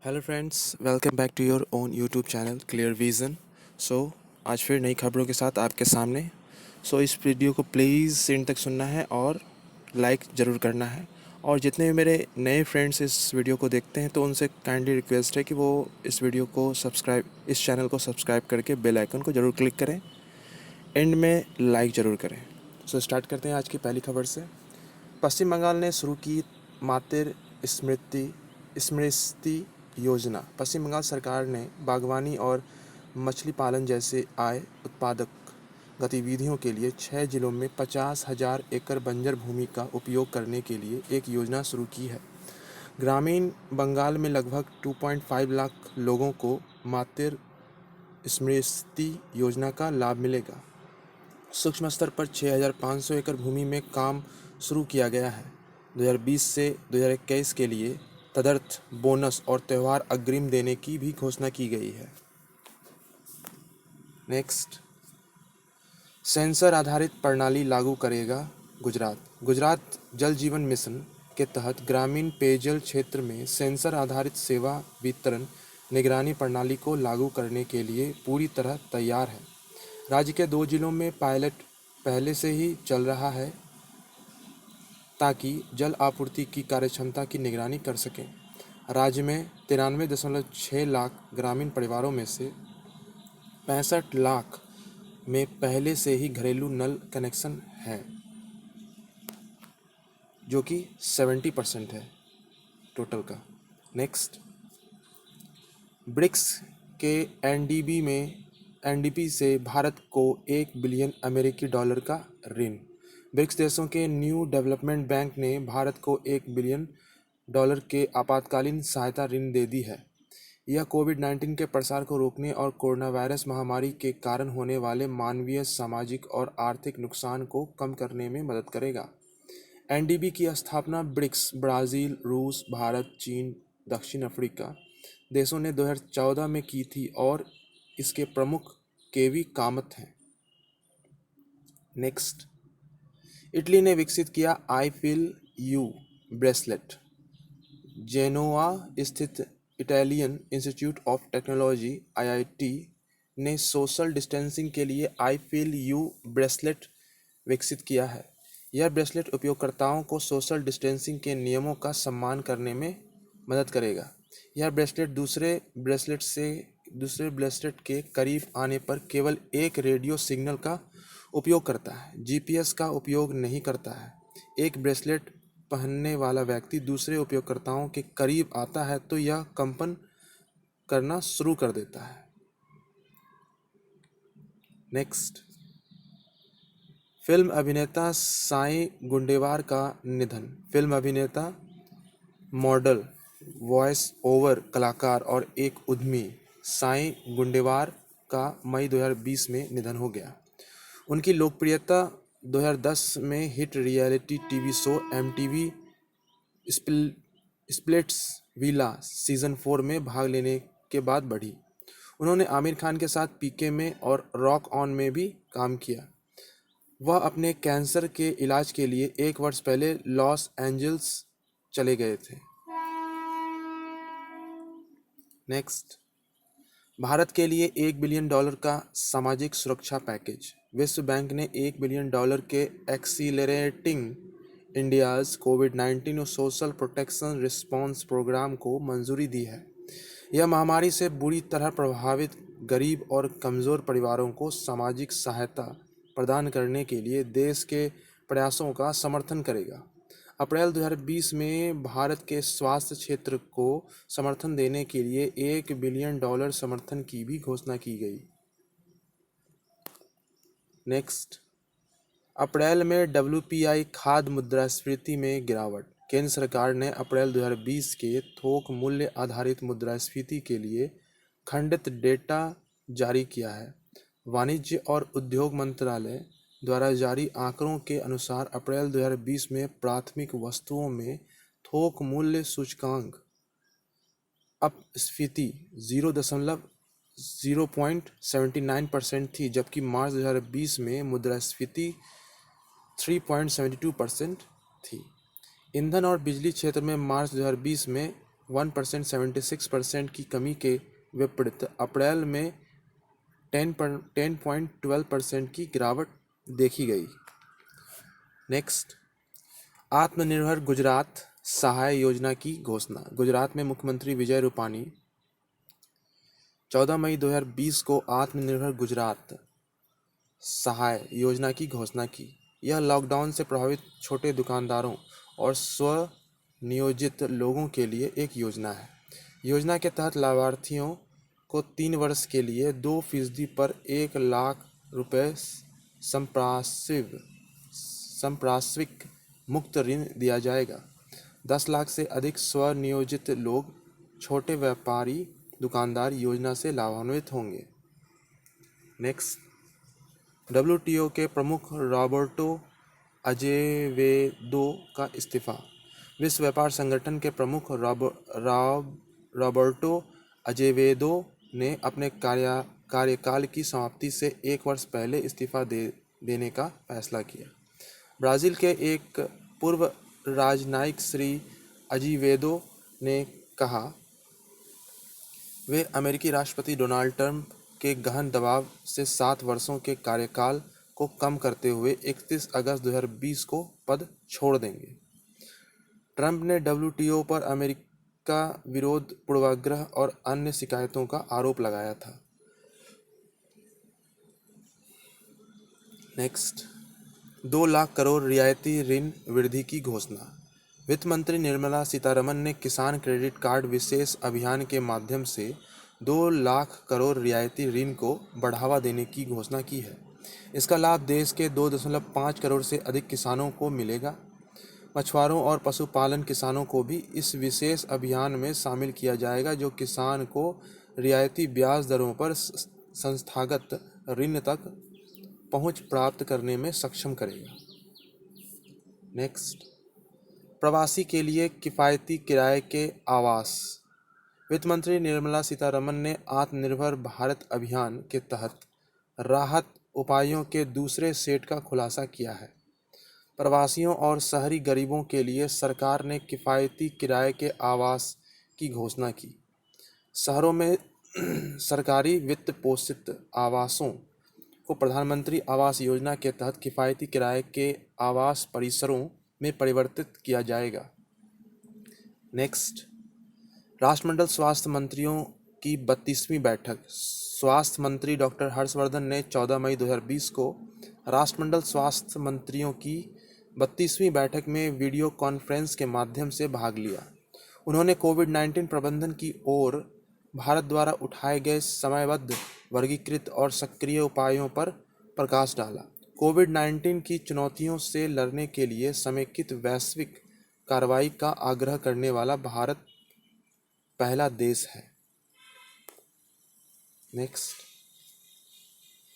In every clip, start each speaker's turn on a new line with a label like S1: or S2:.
S1: Hello friends, welcome back to your own YouTube channel clear vision. आज फिर नई खबरों के साथ आपके सामने। इस वीडियो को प्लीज़ एंड तक सुनना है और लाइक ज़रूर करना है। और जितने भी मेरे नए फ्रेंड्स इस वीडियो को देखते हैं तो उनसे काइंडली रिक्वेस्ट है कि वो इस चैनल को सब्सक्राइब करके बेल आइकन को ज़रूर क्लिक करें, एंड में लाइक ज़रूर करें। स्टार्ट करते हैं आज की पहली खबर से। पश्चिम बंगाल ने शुरू की मातृ स्मृति स्मृति योजना। पश्चिम बंगाल सरकार ने बागवानी और मछली पालन जैसे आय उत्पादक गतिविधियों के लिए 6 जिलों में 50,000 एकड़ बंजर भूमि का उपयोग करने के लिए एक योजना शुरू की है। ग्रामीण बंगाल में लगभग 2.5 लाख लोगों को मातृ स्मृति योजना का लाभ मिलेगा। सूक्ष्म स्तर पर 6,500 एकड़ भूमि में काम शुरू किया गया है। 2020 से 2021 के लिए तदर्थ बोनस और त्यौहार अग्रिम देने की भी घोषणा की गई है। नेक्स्ट, सेंसर आधारित प्रणाली लागू करेगा गुजरात। गुजरात जल जीवन मिशन के तहत ग्रामीण पेयजल क्षेत्र में सेंसर आधारित सेवा वितरण निगरानी प्रणाली को लागू करने के लिए पूरी तरह तैयार है। राज्य के 2 जिलों में पायलट पहले से ही चल रहा है ताकि जल आपूर्ति की कार्यक्षमता की निगरानी कर सकें। राज्य में 93.6 लाख ग्रामीण परिवारों में से 65 लाख में पहले से ही घरेलू नल कनेक्शन है, जो कि 70% है टोटल का। नेक्स्ट, ब्रिक्स के एनडीबी से भारत को $1 बिलियन का ऋण। ब्रिक्स देशों के न्यू डेवलपमेंट बैंक ने भारत को $1 बिलियन के आपातकालीन सहायता ऋण दे दी है। यह कोविड-19 के प्रसार को रोकने और कोरोना वायरस महामारी के कारण होने वाले मानवीय, सामाजिक और आर्थिक नुकसान को कम करने में मदद करेगा। एनडीबी की स्थापना ब्रिक्स ब्राज़ील, रूस, भारत, चीन, दक्षिण अफ्रीका देशों ने 2014 में की थी और इसके प्रमुख केवी कामत हैं। नेक्स्ट, इटली ने विकसित किया I feel you bracelet. Genoa स्थित Italian institute of technology IIT ने सोशल डिस्टेंसिंग के लिए आई फील यू ब्रेसलेट विकसित किया है। यह ब्रेसलेट उपयोगकर्ताओं को सोशल डिस्टेंसिंग के नियमों का सम्मान करने में मदद करेगा। यह ब्रेसलेट दूसरे ब्रेसलेट के करीब आने पर केवल एक रेडियो सिग्नल का उपयोग करता है, जीपीएस का उपयोग नहीं करता है। एक ब्रेसलेट पहनने वाला व्यक्ति दूसरे उपयोगकर्ताओं के करीब आता है तो यह कंपन करना शुरू कर देता है। नेक्स्ट, फिल्म अभिनेता साई गुंडेवार का निधन। फिल्म अभिनेता, मॉडल, वॉइस ओवर कलाकार और एक उद्यमी साई गुंडेवार का मई 2020 में निधन हो गया। उनकी लोकप्रियता 2010 में hit reality TV show MTV splits villa season 4 में भाग लेने के बाद बढ़ी। उन्होंने आमिर खान के साथ पीके में और रॉक ऑन में भी काम किया। वह अपने कैंसर के इलाज के लिए 1 वर्ष पहले लॉस एंजल्स चले गए थे। नेक्स्ट, भारत के लिए $1 बिलियन का सामाजिक सुरक्षा पैकेज। विश्व बैंक ने $1 बिलियन के एक्सीलरेटिंग इंडियाज़ कोविड-19 और सोशल प्रोटेक्शन रिस्पॉन्स प्रोग्राम को मंजूरी दी है। यह महामारी से बुरी तरह प्रभावित गरीब और कमज़ोर परिवारों को सामाजिक सहायता प्रदान करने के लिए देश के प्रयासों का समर्थन करेगा। अप्रैल 2020 में भारत के स्वास्थ्य क्षेत्र को समर्थन देने के लिए $1 बिलियन समर्थन की भी घोषणा की गई। नेक्स्ट, अप्रैल में डब्ल्यूपीआई खाद्य मुद्रास्फीति में गिरावट। केंद्र सरकार ने अप्रैल 2020 के थोक मूल्य आधारित मुद्रास्फीति के लिए खंडित डेटा जारी किया है। वाणिज्य और उद्योग मंत्रालय द्वारा जारी आंकड़ों के अनुसार अप्रैल 2020 में प्राथमिक वस्तुओं में थोक मूल्य सूचकांक अपस्फीति 0.79% थी, जबकि मार्च 2020 में मुद्रास्फीति 3.72% थी। ईंधन और बिजली क्षेत्र में मार्च 2020 में 1% 76% की कमी के विपरीत अप्रैल में 10.12% की गिरावट देखी गई। नेक्स्ट, आत्मनिर्भर गुजरात सहाय योजना की घोषणा। गुजरात में मुख्यमंत्री विजय रूपाणी 14 मई 2020 को आत्मनिर्भर गुजरात सहाय योजना की घोषणा की। यह लॉकडाउन से प्रभावित छोटे दुकानदारों और स्वनियोजित लोगों के लिए एक योजना है। योजना के तहत लाभार्थियों को 3 वर्ष के लिए 2% पर 1 लाख रुपए संप्राश्विक मुक्त ऋण दिया जाएगा। 10 लाख से अधिक स्वनियोजित लोग, छोटे व्यापारी, दुकानदार योजना से लाभान्वित होंगे। नेक्स्ट, WTO के प्रमुख रॉबर्टो अजेवेदो का इस्तीफा। विश्व व्यापार संगठन के प्रमुख रॉबर्टो अजेवेदो ने अपने कार्यकाल की समाप्ति से 1 वर्ष पहले इस्तीफा देने का फैसला किया। ब्राज़ील के एक पूर्व राजनयिक श्री अजेवेदो ने कहा, वे अमेरिकी राष्ट्रपति डोनाल्ड ट्रंप के गहन दबाव से 7 वर्षों के कार्यकाल को कम करते हुए 31 अगस्त 2020 को पद छोड़ देंगे। ट्रंप ने WTO पर अमेरिका विरोध, पूर्वाग्रह और अन्य शिकायतों का आरोप लगाया था। नेक्स्ट, 2 लाख करोड़ रियायती ऋण वृद्धि की घोषणा। वित्त मंत्री निर्मला सीतारमण ने किसान क्रेडिट कार्ड विशेष अभियान के माध्यम से 2 लाख करोड़ रियायती ऋण को बढ़ावा देने की घोषणा की है। इसका लाभ देश के 2.5 करोड़ से अधिक किसानों को मिलेगा। मछुआरों और पशुपालन किसानों को भी इस विशेष अभियान में शामिल किया जाएगा, जो किसान को रियायती ब्याज दरों पर संस्थागत ऋण तक पहुंच प्राप्त करने में सक्षम करेगा। नेक्स्ट, प्रवासी के लिए किफ़ायती किराए के आवास। वित्त मंत्री निर्मला सीतारमण ने आत्मनिर्भर भारत अभियान के तहत राहत उपायों के दूसरे सेट का खुलासा किया है। प्रवासियों और शहरी गरीबों के लिए सरकार ने किफ़ायती किराए के आवास की घोषणा की। शहरों में सरकारी वित्त पोषित आवासों को प्रधानमंत्री आवास योजना के तहत किफ़ायती किराए के आवास परिसरों में परिवर्तित किया जाएगा। नेक्स्ट, राष्ट्रमंडल स्वास्थ्य मंत्रियों की 32वीं बैठक। स्वास्थ्य मंत्री डॉक्टर हर्षवर्धन ने 14 मई 2020 को राष्ट्रमंडल स्वास्थ्य मंत्रियों की 32वीं बैठक में वीडियो कॉन्फ्रेंस के माध्यम से भाग लिया। उन्होंने कोविड-19 प्रबंधन की ओर भारत द्वारा उठाए गए समयबद्ध, वर्गीकृत और सक्रिय उपायों पर प्रकाश डाला। कोविड-19 की चुनौतियों से लड़ने के लिए समेकित वैश्विक कार्रवाई का आग्रह करने वाला भारत पहला देश है। नेक्स्ट,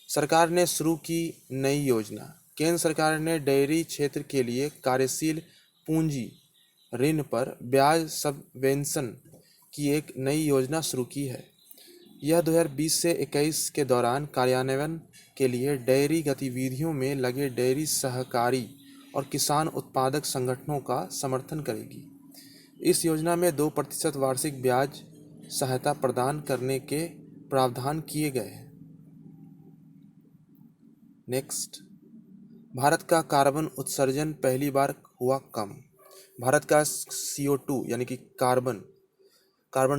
S1: सरकार ने शुरू की नई योजना। केंद्र सरकार ने डेयरी क्षेत्र के लिए कार्यशील पूंजी ऋण पर ब्याज सबवेंशन की एक नई योजना शुरू की है। यह 2020 से 21 के दौरान कार्यान्वयन के लिए डेयरी गतिविधियों में लगे डेयरी सहकारी और किसान उत्पादक संगठनों का समर्थन करेगी। इस योजना में 2% वार्षिक ब्याज सहायता प्रदान करने के प्रावधान किए गए हैं। नेक्स्ट, भारत का कार्बन उत्सर्जन पहली बार हुआ कम। भारत का CO2 यानी कि कार्बन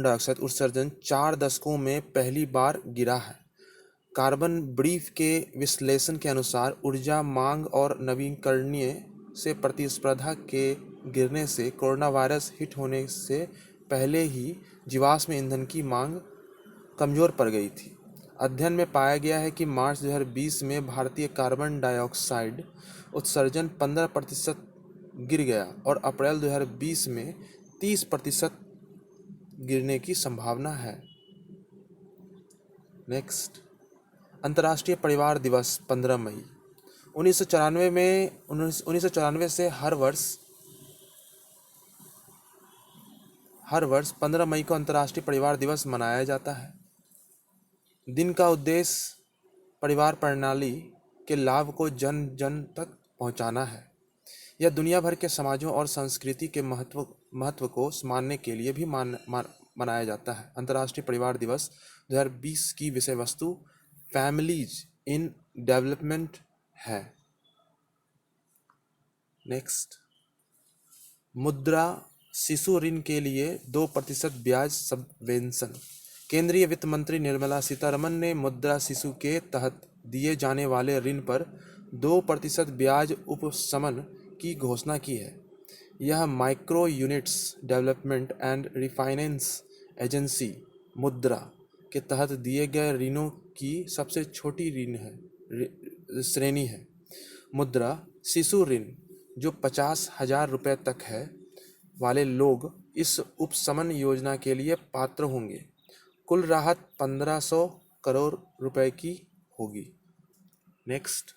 S1: डाइऑक्साइड उत्सर्जन 4 दशकों में पहली बार गिरा है। कार्बन ब्रीफ के विश्लेषण के अनुसार ऊर्जा मांग और नवीकरणीय से प्रतिस्पर्धा के गिरने से कोरोना वायरस हिट होने से पहले ही जीवाश्म ईंधन की मांग कमज़ोर पड़ गई थी। अध्ययन में पाया गया है कि मार्च 2020 में भारतीय कार्बन डाइऑक्साइड उत्सर्जन 15% गिर गया और अप्रैल 2020 में 30% गिरने की संभावना है। नेक्स्ट, अंतर्राष्ट्रीय परिवार दिवस 15 मई। 1994 से हर वर्ष 15 मई को अंतर्राष्ट्रीय परिवार दिवस मनाया जाता है। दिन का उद्देश्य परिवार प्रणाली के लाभ को जन जन तक पहुंचाना है। यह दुनिया भर के समाजों और संस्कृति के महत्व महत्व को मानने के लिए भी मनाया जाता है। अंतर्राष्ट्रीय परिवार दिवस 2020 की विषय वस्तु फैमिलीज इन डेवलपमेंट है। नेक्स्ट, मुद्रा शिशु ऋण के लिए 2% ब्याज सबवेंशन। केंद्रीय वित्त मंत्री निर्मला सीतारमण ने मुद्रा शिशु के तहत दिए जाने वाले ऋण पर 2% ब्याज उपशमन की घोषणा की है। यह micro units development and refinance agency मुद्रा के तहत दिए गए ऋणों की सबसे छोटी श्रेणी है। मुद्रा शिशु ऋण जो 50,000 रुपये तक है वाले लोग इस उपशमन योजना के लिए पात्र होंगे। कुल राहत 1500 करोड़ रुपए की होगी। नेक्स्ट,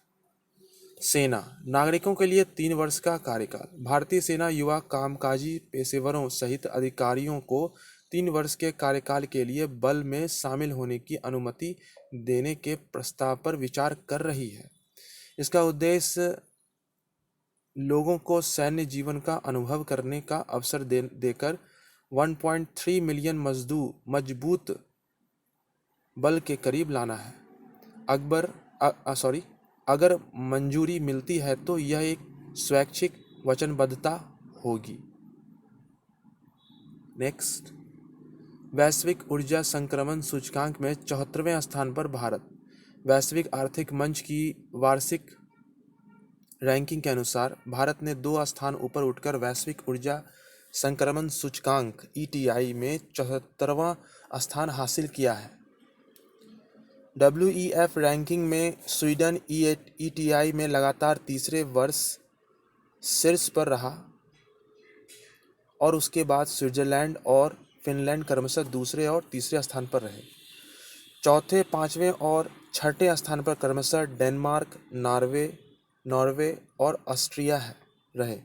S1: सेना नागरिकों के लिए 3 वर्ष का कार्यकाल। भारतीय सेना युवा कामकाजी पेशेवरों सहित अधिकारियों को 3 वर्ष के कार्यकाल के लिए बल में शामिल होने की अनुमति देने के प्रस्ताव पर विचार कर रही है। इसका उद्देश्य लोगों को सैन्य जीवन का अनुभव करने का अवसर देकर 1.3 मिलियन मजबूत बल के करीब लाना है। अगर मंजूरी मिलती है तो यह एक स्वैच्छिक वचनबद्धता होगी। नेक्स्ट, वैश्विक ऊर्जा संक्रमण सूचकांक में 74वें स्थान पर भारत। वैश्विक आर्थिक मंच की वार्षिक रैंकिंग के अनुसार भारत ने 2 स्थान ऊपर उठकर वैश्विक ऊर्जा संक्रमण सूचकांक ETI में 74वां स्थान हासिल किया है। WEF रैंकिंग में स्वीडन ETI में लगातार तीसरे वर्ष शीर्ष पर रहा और उसके बाद स्विट्जरलैंड और फिनलैंड क्रमशः दूसरे और तीसरे स्थान पर रहे। चौथे, पांचवें और छठे स्थान पर क्रमशः डेनमार्क, नॉर्वे और ऑस्ट्रिया रहे।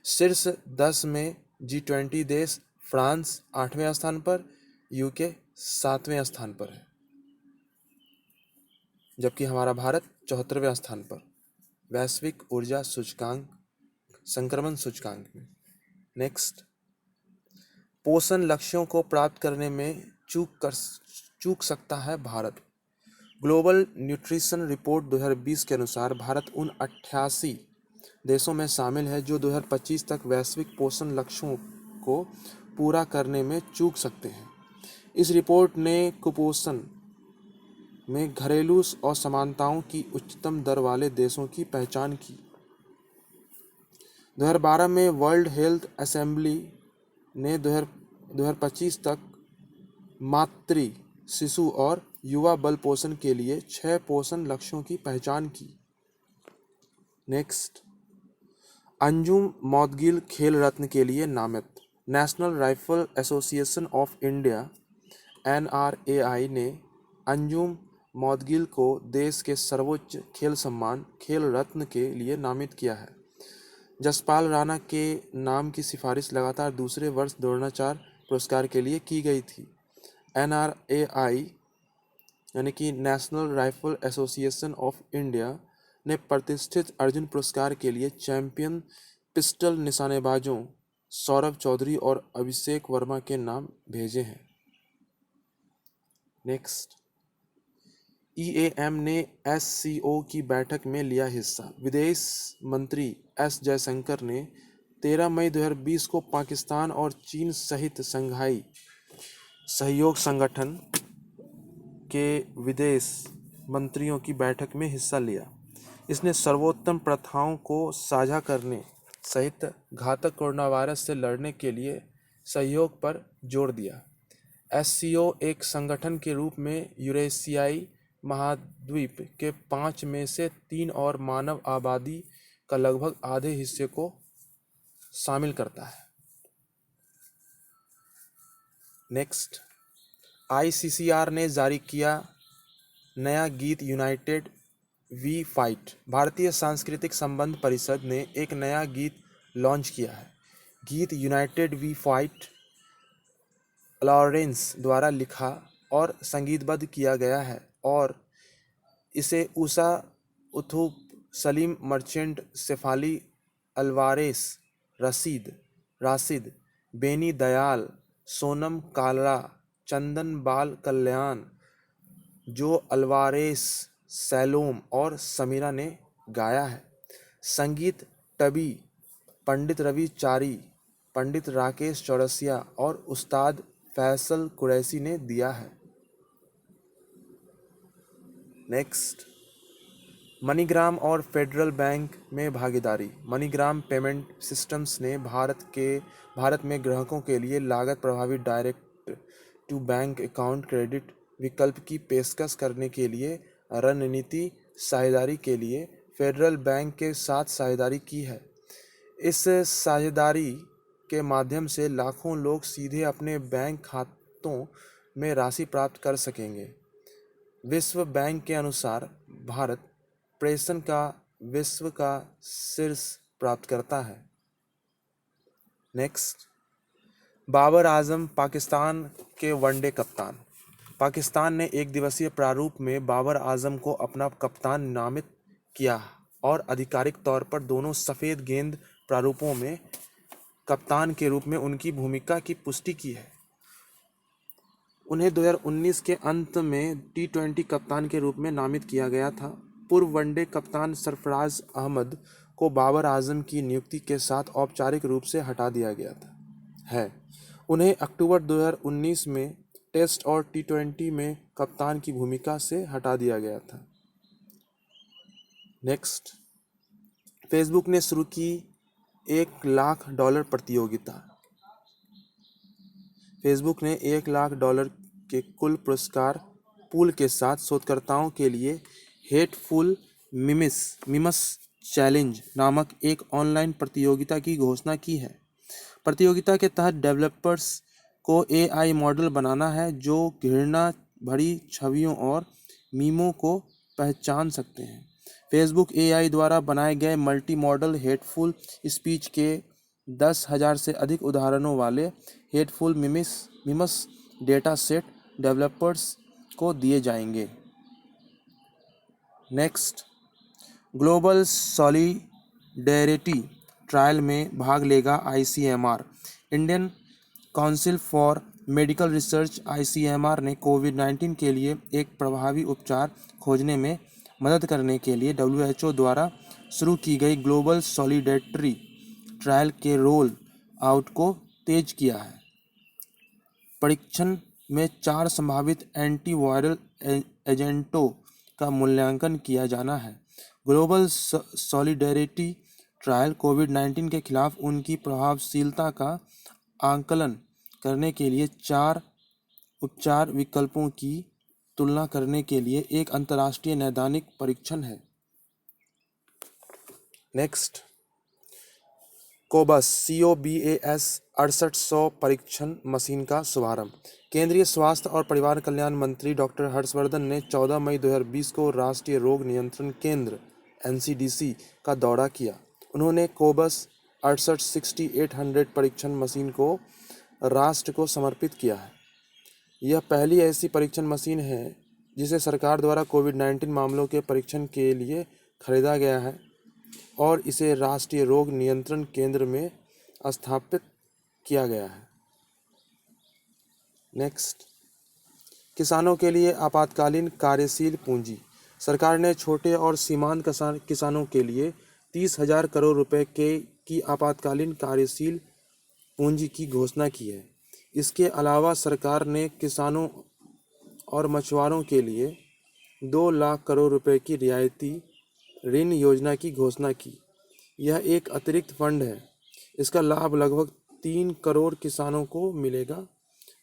S1: शीर्ष 10 में G20 देश फ्रांस 8वें स्थान पर, UK 7वें स्थान पर है, जबकि हमारा भारत 74वें स्थान पर वैश्विक ऊर्जा सूचकांक संक्रमण सूचकांक में। नेक्स्ट, पोषण लक्ष्यों को प्राप्त करने में चूक सकता है भारत। ग्लोबल न्यूट्रिशन रिपोर्ट 2020 के अनुसार भारत उन 88 देशों में शामिल है जो 2025 तक वैश्विक पोषण लक्ष्यों को पूरा करने में चूक सकते हैं। इस रिपोर्ट ने कुपोषण में घरेलू असमानताओं की उच्चतम दर वाले देशों की पहचान की। 2012 में वर्ल्ड हेल्थ असेंबली ने 2025 तक मातृ, शिशु और युवा बल पोषण के लिए 6 पोषण लक्ष्यों की पहचान की। नेक्स्ट, अंजुम मौदगिल खेल रत्न के लिए नामित। National rifle association of India NRAI ने अंजुम मौदगिल को देश के सर्वोच्च खेल सम्मान खेल रत्न के लिए नामित किया है। जसपाल राणा के नाम की सिफारिश लगातार दूसरे वर्ष द्रोणाचार्य पुरस्कार के लिए की गई थी। NRAI यानी कि national rifle association of India ने प्रतिष्ठित अर्जुन पुरस्कार के लिए चैंपियन पिस्टल निशानेबाजों सौरभ चौधरी और अभिषेक वर्मा के नाम भेजे हैं। नेक्स्ट, EAM ने SCO की बैठक में लिया हिस्सा। विदेश मंत्री S जयशंकर ने 13 मई 2020 को पाकिस्तान और चीन सहित शंघाई सहयोग संगठन के विदेश मंत्रियों की बैठक में हिस्सा लिया। इसने सर्वोत्तम प्रथाओं को साझा करने सहित घातक कोरोना वायरस से लड़ने के लिए सहयोग पर जोर दिया। SCO एक संगठन के रूप में यूरेशियाई महाद्वीप के 5 में से 3 और मानव आबादी का लगभग आधे हिस्से को शामिल करता है। नेक्स्ट, ICCR ने जारी किया नया गीत यूनाइटेड वी फाइट। भारतीय सांस्कृतिक संबंध परिषद ने एक नया गीत लॉन्च किया है। गीत यूनाइटेड वी फाइट लॉरेंस द्वारा लिखा और संगीतबद्ध किया गया है और इसे उषा उथुप, सलीम मर्चेंट, शेफाली अल्वारेस, राशिद बेनी दयाल, सोनम कालरा, चंदन बाल कल्याण, जो अल्वारेस, सैलोम और समीरा ने गाया है। संगीत टबी पंडित रवि चारी, पंडित राकेश चौरसिया और उस्ताद फैसल कुरैशी ने दिया है। नेक्स्ट, मनीग्राम और फेडरल बैंक में भागीदारी। मनीग्राम पेमेंट सिस्टम्स ने भारत में ग्राहकों के लिए लागत प्रभावी direct to bank account credit विकल्प की पेशकश करने के लिए रणनीति साझेदारी के लिए फेडरल बैंक के साथ साझेदारी की है। इस साझेदारी के माध्यम से लाखों लोग सीधे अपने बैंक खातों में राशि प्राप्त कर सकेंगे। विश्व बैंक के अनुसार भारत प्रेषण का विश्व का शीर्ष प्राप्त करता है। नेक्स्ट, बाबर आजम पाकिस्तान के वनडे कप्तान। पाकिस्तान ने एक दिवसीय प्रारूप में बाबर आजम को अपना कप्तान नामित किया और आधिकारिक तौर पर दोनों सफ़ेद गेंद प्रारूपों में कप्तान के रूप में उनकी भूमिका की पुष्टि की है। उन्हें 2019 के अंत में T20 कप्तान के रूप में नामित किया गया था। पूर्व वनडे कप्तान सरफराज अहमद को बाबर आजम की नियुक्ति के साथ औपचारिक रूप से हटा दिया गया है। उन्हें अक्टूबर 2019 में टेस्ट और T20 में कप्तान की भूमिका से हटा दिया गया था। नेक्स्ट, फेसबुक ने शुरू की $1 लाख प्रतियोगिता। फेसबुक ने $1 लाख के कुल पुरस्कार पूल के साथ शोधकर्ताओं के लिए हेटफुल मीम्स चैलेंज नामक एक ऑनलाइन प्रतियोगिता की घोषणा की है। प्रतियोगिता के तहत डेवलपर्स को AI मॉडल बनाना है जो घृणा भरी छवियों और मीमों को पहचान सकते हैं। फेसबुक AI द्वारा बनाए गए मल्टी मॉडल हेटफुल स्पीच के 10,000 से अधिक उदाहरणों वाले hateful memes data set developers को दिए जाएंगे। नेक्स्ट, ग्लोबल सॉलिडेरिटी ट्रायल में भाग लेगा ICMR। Indian council for medical research ICMR ने कोविड-19 के लिए एक प्रभावी उपचार खोजने में मदद करने के लिए WHO द्वारा शुरू की गई ग्लोबल सॉलिडेरिटी ट्रायल के रोल आउट को तेज किया है। परीक्षण में 4 संभावित एंटीवायरल एजेंटों का मूल्यांकन किया जाना है। ग्लोबल सॉलिडेरिटी ट्रायल कोविड-19 के खिलाफ उनकी प्रभावशीलता का आकलन करने के लिए 4 उपचार विकल्पों की तुलना करने के लिए एक अंतर्राष्ट्रीय नैदानिक परीक्षण है। नेक्स्ट, कोबस 6800 परीक्षण मशीन का शुभारंभ। केंद्रीय स्वास्थ्य और परिवार कल्याण मंत्री डॉक्टर हर्षवर्धन ने 14 मई 2020 को राष्ट्रीय रोग नियंत्रण केंद्र NCDC का दौरा किया। उन्होंने कोबस 6800 परीक्षण मशीन को राष्ट्र को समर्पित किया है। यह पहली ऐसी परीक्षण मशीन है जिसे सरकार द्वारा कोविड-19 मामलों के परीक्षण के लिए खरीदा गया है और इसे राष्ट्रीय रोग नियंत्रण केंद्र में स्थापित किया गया है। नेक्स्ट, किसानों के लिए आपातकालीन कार्यशील पूंजी। सरकार ने छोटे और सीमांत किसानों के लिए 30,000 करोड़ रुपए की आपातकालीन कार्यशील पूंजी की घोषणा की है। इसके अलावा सरकार ने किसानों और मछुआरों के लिए 2 लाख करोड़ रुपए की रियायती ऋण योजना की घोषणा की। यह एक अतिरिक्त फंड है। इसका लाभ लगभग 3 करोड़ किसानों को मिलेगा,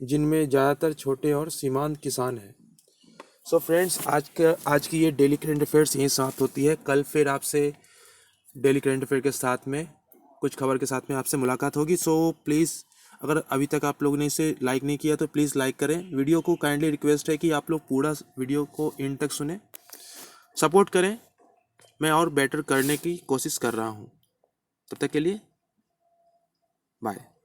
S1: जिनमें ज़्यादातर छोटे और सीमांत किसान हैं। सो फ्रेंड्स, आज की ये डेली करंट अफेयर्स यहीं समाप्त होती है। कल फिर आपसे डेली करंट अफेयर के साथ में कुछ खबर के साथ में आपसे मुलाकात होगी। सो प्लीज़, अगर अभी तक आप लोगों ने इसे लाइक नहीं किया तो प्लीज़ लाइक करें। वीडियो को काइंडली रिक्वेस्ट है कि आप लोग पूरा वीडियो को एंड तक सुने, सपोर्ट करें। मैं और बेटर करने की कोशिश कर रहा हूँ। तब तक के लिए बाय।